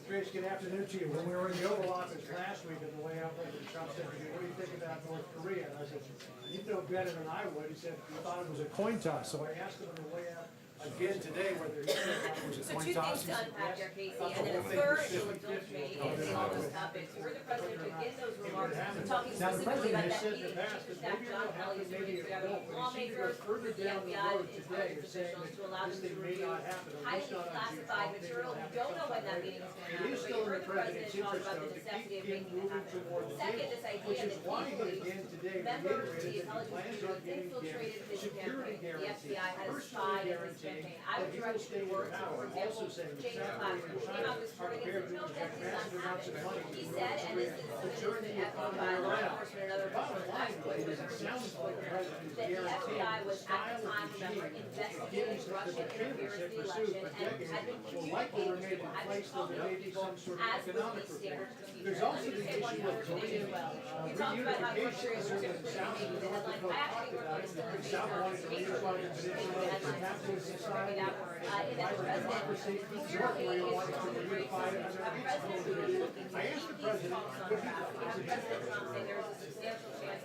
Rich, good afternoon to you. When we were in the Oval Office last week at the layout, Trump said to me, "What do you think about North Korea?" And I said, "You know better than I would." He said he thought it was a coin toss. So I asked him on the way out again today whether he thought it was a So coin two toss. things to unpack there, Casey, and then a third to indulge me in all those topics. You heard the president begin those remarks talking Now, the specifically president about has that said in meeting the past to that staff maybe John it'll Kelly happen, is maybe working it together won't. with But he seemed to go lawmakers, further with the down the FBI, road and today, intelligence saying officials to that allow this them to thing may review not happen, at highly least not on June classified 12th. material. We don't know when that meeting is going to It happen, is but still you in heard the the president president's talk interest, about though, the to necessity keep of him making it moving happen. toward the Second, table, this idea which is that why he he believes again today members of the reiterated that he intelligence plans on community giving infiltrated his security campaign. The guarantees, FBI had a personally spy in his guaranteeing campaign. that I would he will direct you stay to in work, power. for Also example, saying that James South Clapper, Korea and who came China out this are morning and prepared said, to no, that inject did not massive amounts of happen. money He into said, North and Korea this to has turn been the echoed economy by law around. enforcement and other The bottom officials, line, that's what ladies, was it sounds like the president is that the guaranteeing FBI the was at style the of time, remember, regime investigating that Russian the interference in the pursued election for and had been decades will likely communicating remain in to place till there may be some sort of as with economic these standard reform. procedures. There's Let also me the just say one issue of other thing Korean as well. You talked about how North Korea was reunification. just South making the headline. I actually worked on a story South wanted to reunify the peninsula as a capitalist society. that word. And then the president clearly is trying to break some. A president who is looking to I asked keep the these president talks on what he track. thought. You have President Trump saying there's a substantial chance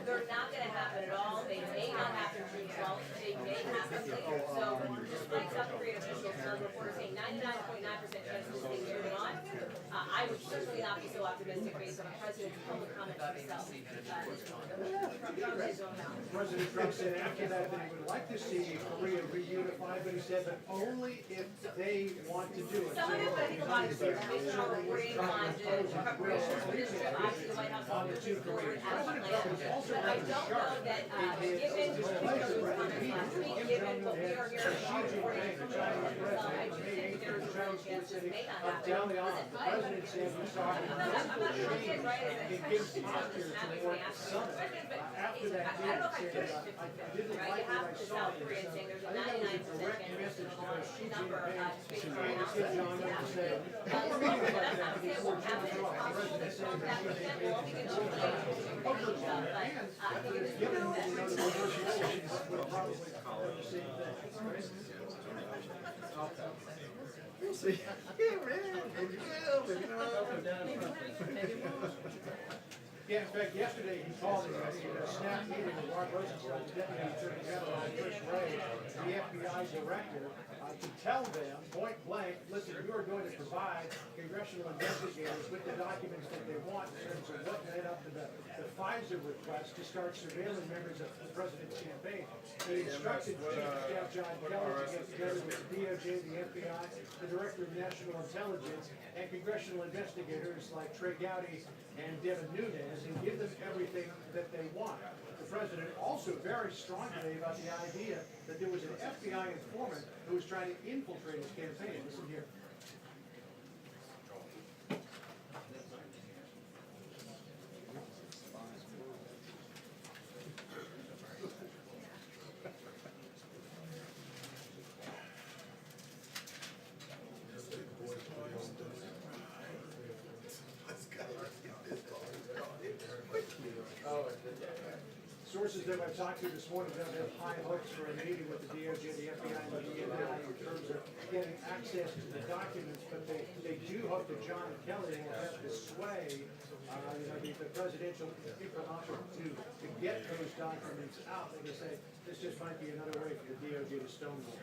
they're not going to happen at all. They may not happen June 12th. They may happen later. So despite South Korean officials telling reporters saying 99.9% chance this thing is moving on, I would certainly not be so optimistic based on the president's public comments himself. President Trump said after that he would like to see Korea reunified, but he said that only if they want to do it. Some of it, but I think a lot of it is based on reporting on the preparations for this trip. Obviously, the White House is moving forward as planned. But I don't know that, given those comments last week, given what we are hearing from reporting from the White House, I do think there's a real chance this may not happen. Down the aisle, the president said he saw a I'm not sure it's right as it a gives text posture having to what an the summit. After that I don't know if I meeting, put it said, I 50-50, didn't right? like You what have I the saw. South Korean saying there's a 99% chance message of to Xi number Jinping to to be Kim Jong-un to say, that's not to say it won't happen. It's possible that some of that percent will only get to play but I think it is given true that that. the negotiations would probably cover the same thing. We'll see. Yeah, in fact, yesterday he called a snap meeting with Mark Rosenfeld, the Deputy Attorney General, and Chris Wray, the FBI Director, to tell them point blank, listen, you are going to provide congressional investigators with the documents that they want in terms of what led up to the Pfizer request to start surveilling members of the president's campaign. He instructed Chief of Staff John Kelly to get together with the DOJ, the FBI, the Director of National Intelligence, and congressional investigators like Trey Gowdy and Devin Nunes and give them everything that they want. The president also very strong today about the idea that there was an FBI informant who was trying to infiltrate his campaign. Listen here. Sources that I've talked to this morning don't have high hopes for a meeting with the DOJ, the FBI, and the DNI in terms of getting access to the documents, but they do hope that John Kelly will have the sway, the presidential imprimatur to get those documents out. They say this just might be another way for the DOJ to stonewall.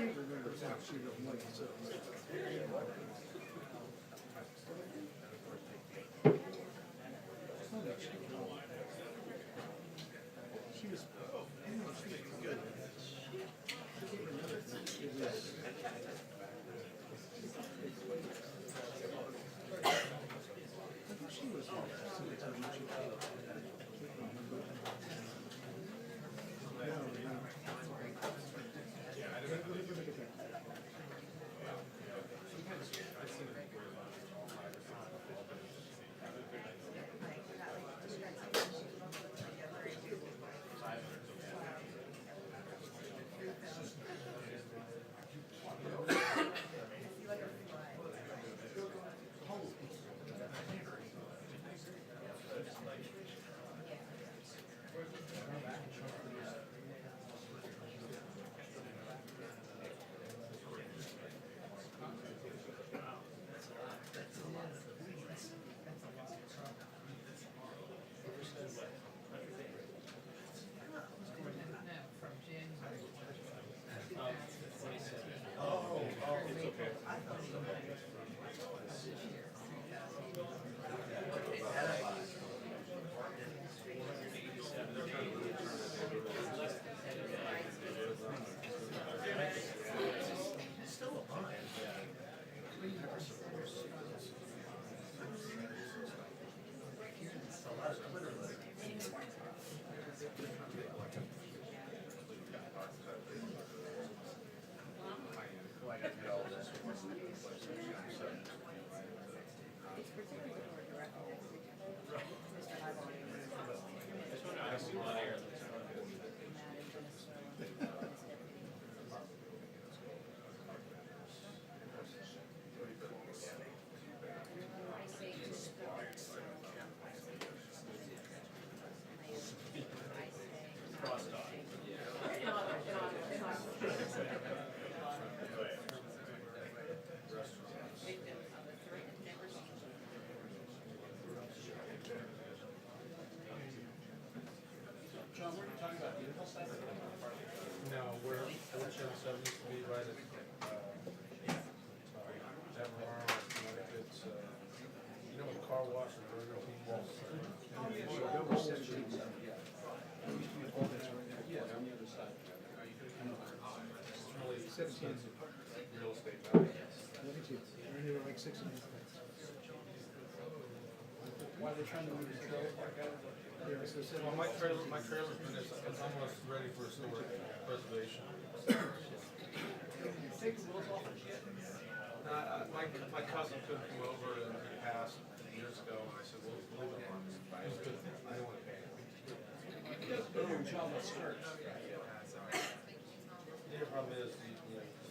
can't remember now, she was like, so. She was, I don't know, she was good. I can't remember. It was. She was sometime when she was. John, were you talking about vehicle stuff? No, where 477 used to be right at, Denver, Connecticut, you know, the car wash and burger people. Oh, yeah, sure. Over 17, yeah. There used to be a whole that's right there. Yeah, on the other side. It's really 17. expensive real estate value. I think she, they were like 6 and a half. Why are they trying to move the trailer park out? Yeah, so Well, my trailer's been, it's almost ready for storage, preservation. Take the wheels off and shit. My cousin couldn't come over and he passed years ago, and I said, well, leave it on. It was good. I didn't want to pay him. You guys better when John was skirts. The problem is, you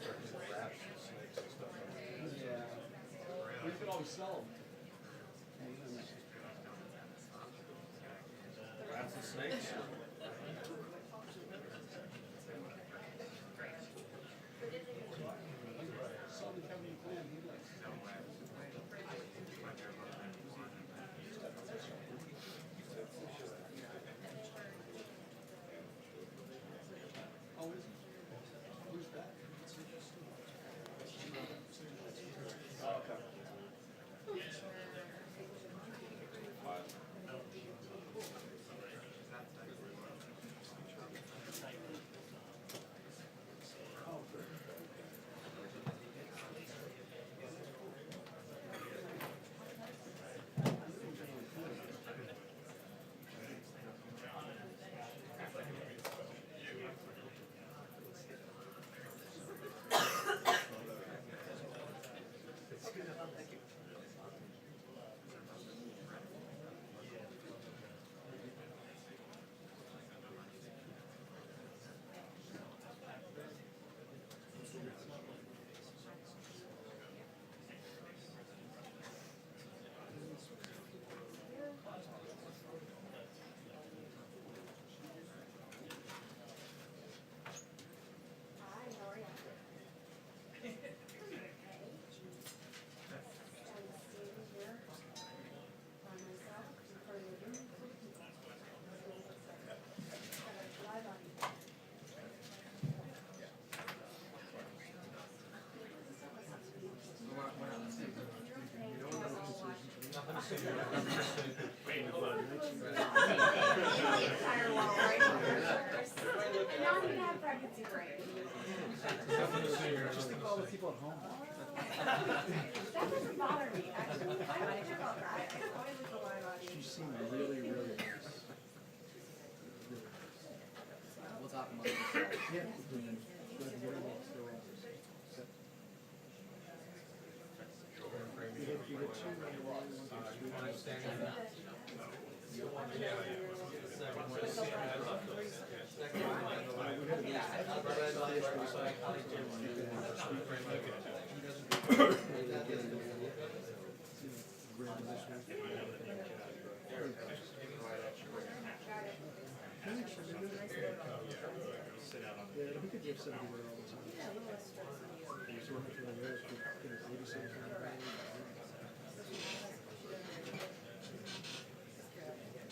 start getting rats and snakes and stuff like that. Yeah. We could always sell them. Rats and snakes? Southern County Plan, he likes. Oh, is he? Who's that? Oh, okay. pregnancy break. Just think of all the people at home. That doesn't bother me, actually. I don't care about that. It's always a lie about you. You seem really, really nice. We'll talk about this. Yeah. Yeah, we could give somebody there all the time. Yeah, a little less stress on you. So we're not really there, we could get a babysitter from the room.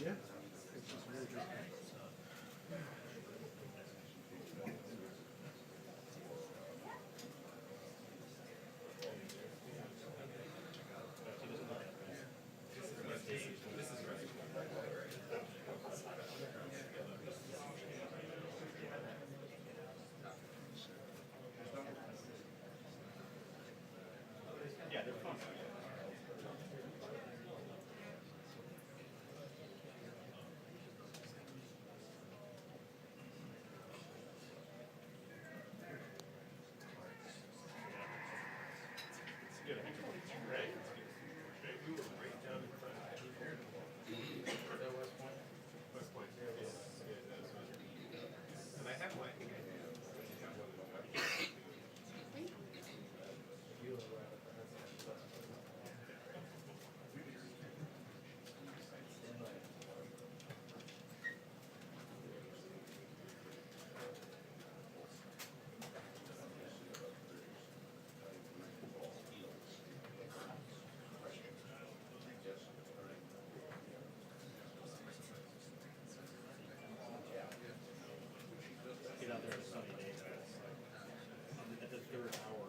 Yeah. It's just really good. Get out there on a sunny day, at the third hour,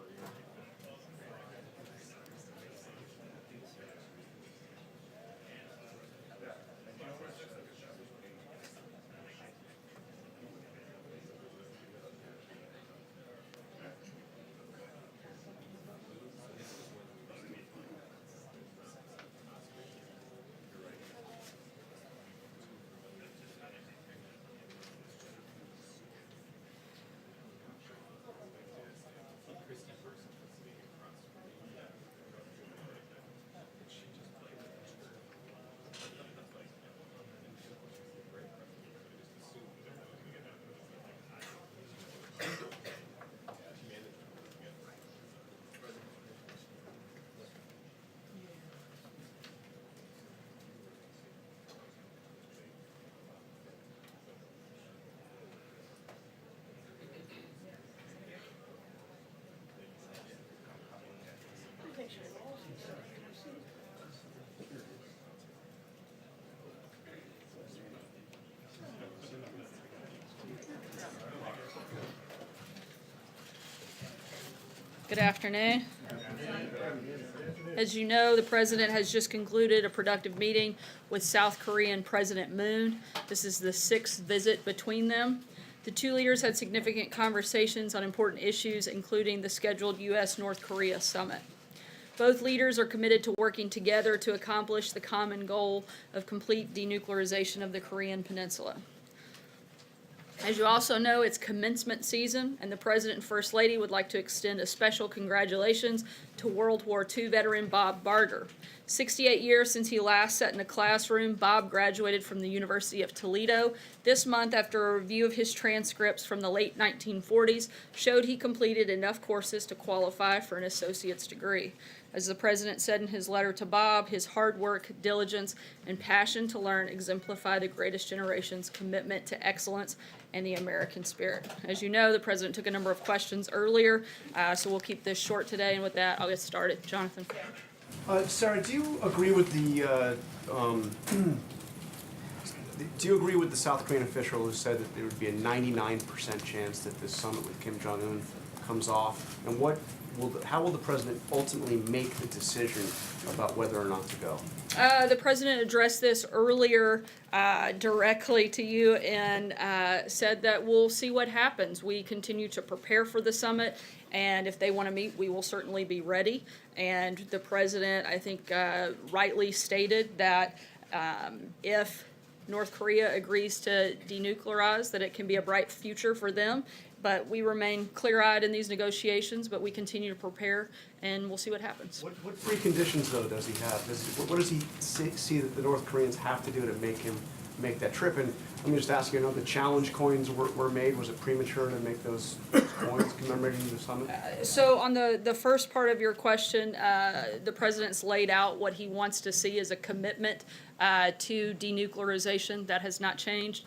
Good afternoon. As you know, the President has just concluded a productive meeting with South Korean President Moon. This is the 6th visit between them. The two leaders had significant conversations on important issues, including the scheduled U.S.-North Korea summit. Both leaders are committed to working together to accomplish the common goal of complete denuclearization of the Korean Peninsula. As you also know, it's commencement season, and the President and First Lady would like to extend a special congratulations to World War II veteran Bob Barger. 68 years since he last sat in a classroom, Bob graduated from the University of Toledo. This month, after a review of his transcripts from the late 1940s, showed he completed enough courses to qualify for an associate's degree. As the President said in his letter to Bob, his hard work, diligence, and passion to learn exemplify the greatest generation's commitment to excellence and the American spirit. As you know, the President took a number of questions earlier, so we'll keep this short today, and with that, I'll get started. Jonathan. Do you agree with the South Korean official who said that there would be a 99% chance that this summit with Kim Jong-un comes off? And how will the president ultimately make the decision about whether or not to go? The president addressed this earlier directly to you and said that we'll see what happens. We continue to prepare for the summit, and if they want to meet, we will certainly be ready. And the president, I think, rightly stated that if North Korea agrees to denuclearize, that it can be a bright future for them. But we remain clear-eyed in these negotiations, but we continue to prepare, and we'll see what happens. What preconditions, though, does he have? What does he see that the North Koreans have to do to make him make that trip? And let me just ask you, I know the challenge coins were made. Was it premature to make those coins commemorating the summit? So on the first part of your question, the president's laid out what he wants to see as a commitment to denuclearization. That has not changed.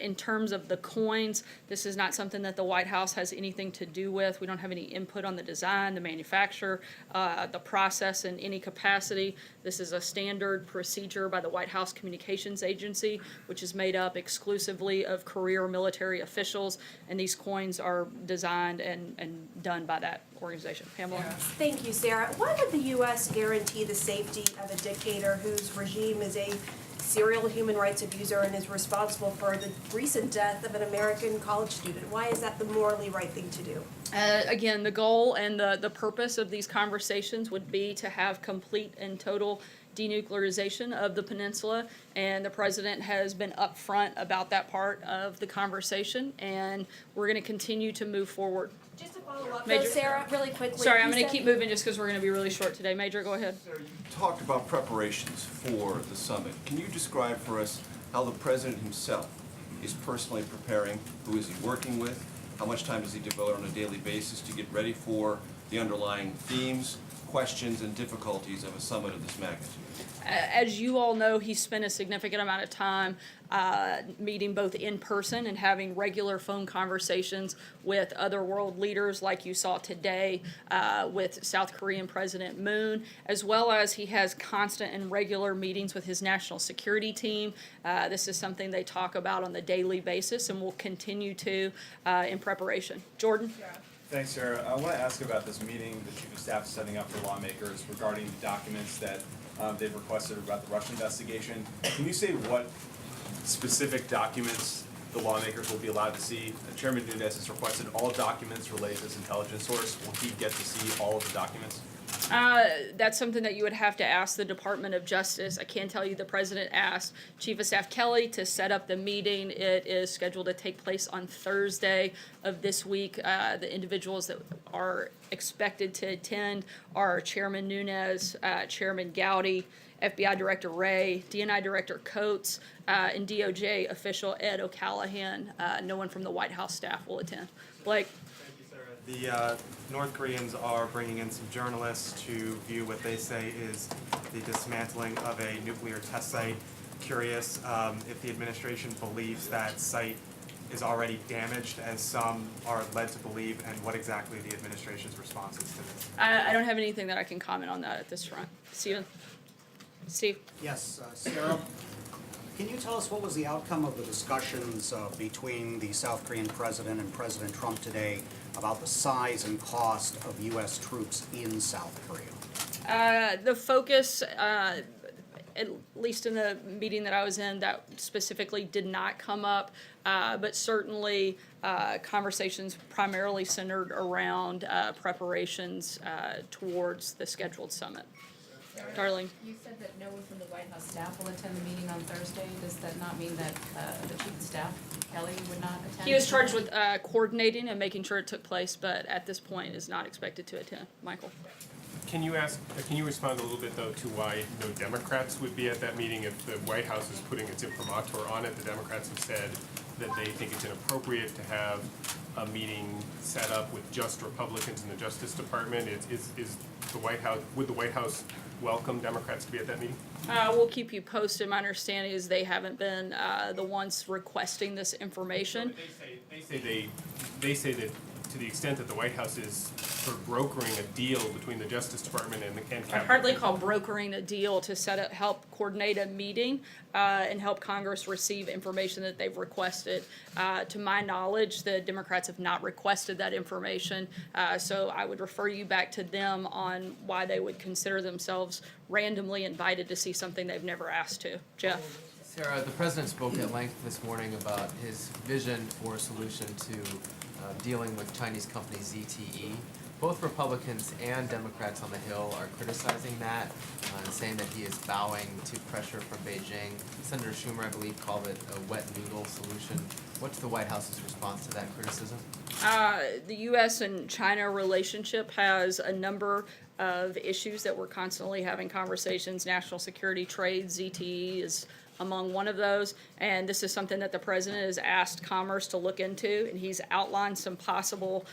In terms of the coins, this is not something that the White House has anything to do with. We don't have any input on the design, the manufacture, the process in any capacity. This is a standard procedure by the White House Communications Agency, which is made up exclusively of career military officials, and these coins are designed and done by that organization. Pamela? Thank you, Sarah. Why would the U.S. guarantee the safety of a dictator whose regime is a serial human rights abuser and is responsible for the recent death of an American college student? Why is that the morally right thing to do? Again, the goal and the purpose of these conversations would be to have complete and total denuclearization of the peninsula, and the president has been upfront about that part of the conversation, and we're going to continue to move forward. Just to follow up, Major. though, Sarah, really quickly. Sorry, I'm you going to said- keep moving just because we're going to be really short today. Major, go ahead. Sarah, you talked about preparations for the summit. Can you describe for us how the president himself is personally preparing? Who is he working with? How much time does he devote on a daily basis to get ready for the underlying themes, questions, and difficulties of a summit of this magnitude? As you all know, he spent a significant amount of time meeting both in person and having regular phone conversations with other world leaders like you saw today with South Korean President Moon, as well as he has constant and regular meetings with his national security team. This is something they talk about on a daily basis and will continue to in preparation. Jordan? Thanks, Sarah. I want to ask about this meeting the Chief of Staff is setting up for lawmakers regarding the documents that they've requested about the Russia investigation. Can you say what specific documents the lawmakers will be allowed to see? Chairman Nunes has requested all documents related to this intelligence source. Will he get to see all of the documents? That's something that you would have to ask the Department of Justice. I can tell you the president asked Chief of Staff Kelly to set up the meeting. It is scheduled to take place on Thursday of this week. The individuals that are expected to attend are Chairman Nunes, Chairman Gowdy, FBI Director Wray, DNI Director Coates, and DOJ official Ed O'Callahan. No one from the White House staff will attend. Blake? The North Koreans are bringing in some journalists to view what they say is the dismantling of a nuclear test site. Curious if the administration believes that site is already damaged, as some are led to believe, and what exactly the administration's response is to this. I don't have anything that I can comment on that at this front. Steve? Yes, Sarah, can you tell us what was the outcome of the discussions between the South Korean president and President Trump today about the size and cost of U.S. troops in South Korea? The focus, at least in the meeting that I was in, that specifically did not come up, but certainly conversations primarily centered around preparations towards the scheduled summit. Darling? You said that no one from the White House staff will attend the meeting on Thursday. Does that not mean that the Chief of Staff, Kelly, would not attend? He was charged with coordinating and making sure it took place, but at this point is not expected to attend. Michael? Can you respond a little bit, though, to why no Democrats would be at that meeting? If the White House is putting its imprimatur on it, the Democrats have said that they think it's inappropriate to have a meeting set up with just Republicans in the Justice Department. Is the White House, would the White House welcome Democrats to be at that meeting? We'll keep you posted. My understanding is they haven't been the ones requesting this information. They say that to the extent that the White House is sort of brokering a deal between the Justice Department and the Capitol. I'd hardly call brokering a deal to help coordinate a meeting and help Congress receive information that they've requested. To my knowledge, the Democrats have not requested that information, so I would refer you back to them on why they would consider themselves randomly invited to see something they've never asked to. Jeff? Sarah, the President spoke at length this morning about his vision for a solution to dealing with Chinese company ZTE. Both Republicans and Democrats on the Hill are criticizing that and saying that he is bowing to pressure from Beijing. Senator Schumer, I believe, called it a wet noodle solution. What's the White House's response to that criticism? The U.S. and China relationship has a number of issues that we're constantly having conversations. National security, trade, ZTE is among one of those, and this is something that the President has asked Commerce to look into, and he's outlined some possible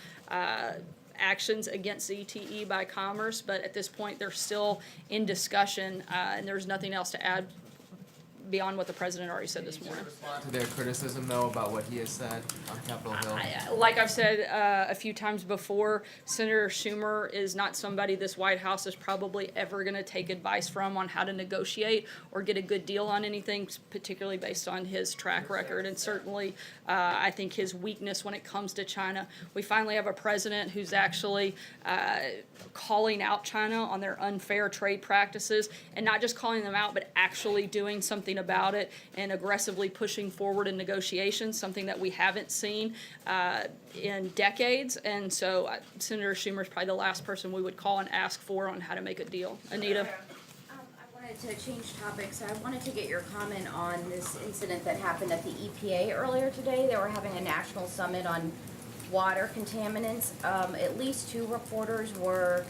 actions against ZTE by Commerce, but at this point they're still in discussion, and there's nothing else to add beyond what the President already said this morning. To their criticism, though, about what he has said on Capitol Hill? Like I've said a few times before, Senator Schumer is not somebody this White House is probably ever going to take advice from on how to negotiate or get a good deal on anything, particularly based on his track record. And certainly, I think his weakness when it comes to China. We finally have a president who's actually calling out China on their unfair trade practices, and not just calling them out, but actually doing something about it and aggressively pushing forward in negotiations, something that we haven't seen in decades. And so Senator Schumer is probably the last person we would call and ask for on how to make a deal. Anita? I wanted to change topics. I wanted to get your comment on this incident that happened at the EPA earlier today. They were having a national summit on water contaminants. At least 2 reporters were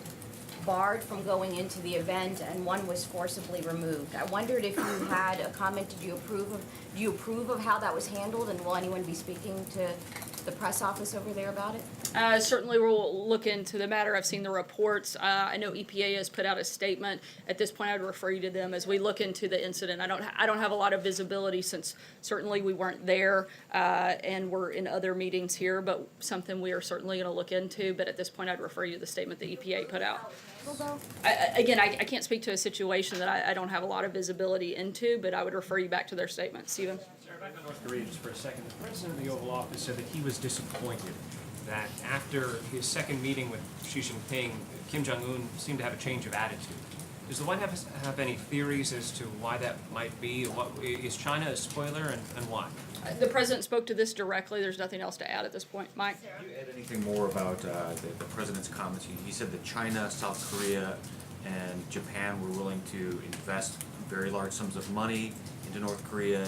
barred from going into the event, and 1 was forcibly removed. I wondered if you had a comment. Do you approve of how that was handled, and will anyone be speaking to the press office over there about it? Certainly we'll look into the matter. I've seen the reports. I know EPA has put out a statement. At this point, I'd refer you to them as we look into the incident. I don't have a lot of visibility since certainly we weren't there and we're in other meetings here, but something we are certainly going to look into. But at this point, I'd refer you to the statement the EPA put out. I can't speak to a situation that I don't have a lot of visibility into, but I would refer you back to their statement. Stephen? Back on North Korea just for a second. The President of the Oval Office said that he was disappointed that after his second meeting with Xi Jinping, Kim Jong-un seemed to have a change of attitude. Does the White House have any theories as to why that might be? Is China a spoiler, and why? The President spoke to this directly. There's nothing else to add at this point. Mike? Can you add anything more about the President's comments? He said that China, South Korea, and Japan were willing to invest very large sums of money into North Korea.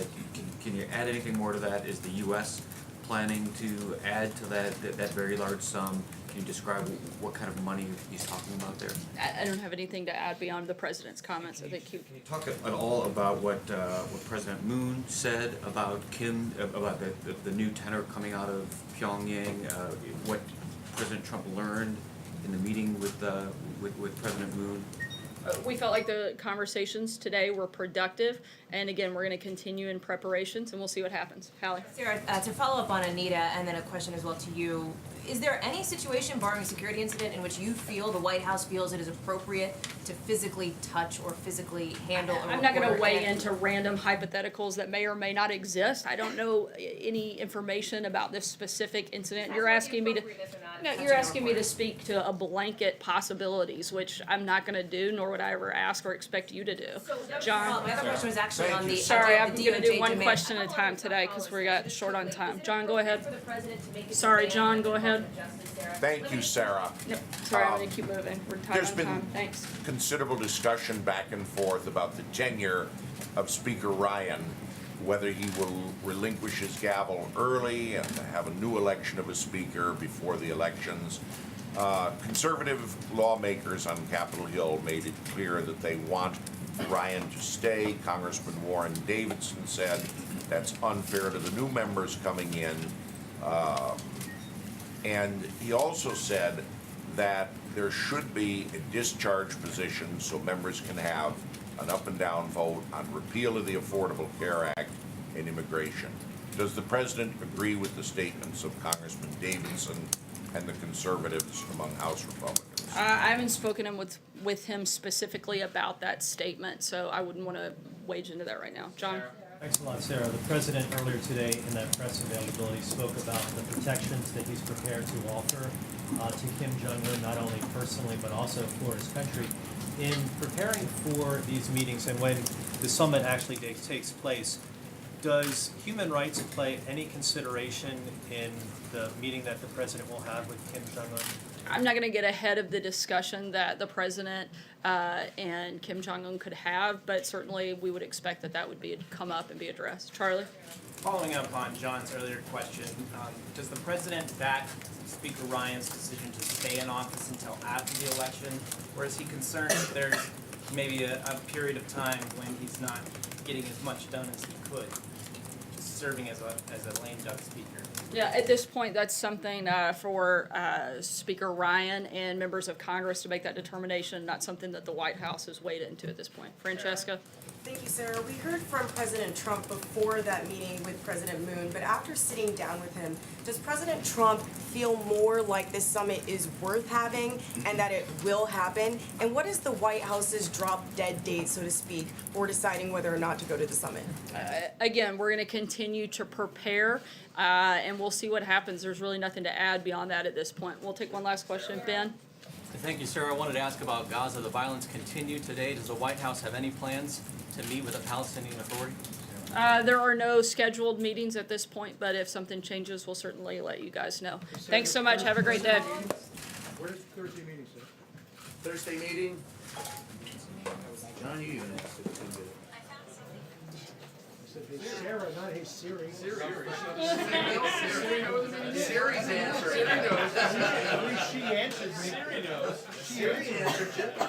Can you add anything more to that? Is the U.S. planning to add to that very large sum? Can you describe what kind of money he's talking about there? I don't have anything to add beyond the President's comments. I think you. Can you talk at all about what President Moon said about Kim, about the new tenor coming out of Pyongyang, what President Trump learned in the meeting with President Moon? We felt like the conversations today were productive, and again, we're going to continue in preparations, and we'll see what happens. Hallie? Sarah, to follow up on Anita, and then a question as well to you, is there any situation, barring a security incident, in which you feel the White House feels it is appropriate to physically touch or physically handle a I'm not going to reporter? weigh into random hypotheticals that may or may not exist. I don't know any information about this specific incident. You're asking me to. No, you're asking me to speak to a blanket possibilities, which I'm not going to do, nor would I ever ask or expect you to do. John? My other question was actually on the Sorry, I'm the going to do DOJ one demand. question at a time today because we got short on time. John, go ahead. Sorry, John, go ahead. Thank you, Sarah. Yep. Sorry, I'm going to keep moving. We're tight There's on been time. Thanks. considerable discussion back and forth about the tenure of Speaker Ryan, whether he will relinquish his gavel early and have a new election of a speaker before the elections. Conservative lawmakers on Capitol Hill made it clear that they want Ryan to stay. Congressman Warren Davidson said that's unfair to the new members coming in. And he also said that there should be a discharge position so members can have an up and down vote on repeal of the Affordable Care Act and immigration. Does the President agree with the statements of Congressman Davidson and the conservatives among House Republicans? I haven't spoken with him specifically about that statement, so I wouldn't want to wade into that right now. John? Thanks a lot, Sarah. The president earlier today in that press availability spoke about the protections that he's prepared to offer to Kim Jong-un, not only personally but also for his country. In preparing for these meetings and when the summit actually takes place, does human rights play any consideration in the meeting that the president will have with Kim Jong-un? I'm not going to get ahead of the discussion that the president and Kim Jong-un could have, but certainly we would expect that would come up and be addressed. Charlie? Following up on John's earlier question, does the president back Speaker Ryan's decision to stay in office until after the election, or is he concerned that there's maybe a period of time when he's not getting as much done as he could, serving as a lame duck speaker? Yeah, at this point, that's something for Speaker Ryan and members of Congress to make that determination, not something that the White House has weighed into at this point. Francesca? Thank you, Sarah. We heard from President Trump before that meeting with President Moon, but after sitting down with him, does President Trump feel more like this summit is worth having and that it will happen? And what is the White House's drop-dead date, so to speak, for deciding whether or not to go to the summit? Again, we're going to continue to prepare, and we'll see what happens. There's really nothing to add beyond that at this point. We'll take one last question. Ben? Thank you, Sarah. I wanted to ask about Gaza. The violence continued today. Does the White House have any plans to meet with the Palestinian Authority? There are no scheduled meetings at this point, but if something changes, we'll certainly let you guys know. Thanks so much. Have a great day. Where's Thursday meeting, sir? Thursday meeting? John, you even asked if you could get it. Sarah, not hey Siri. Siri's answering. At least she answered me. Siri knows. Siri answered you.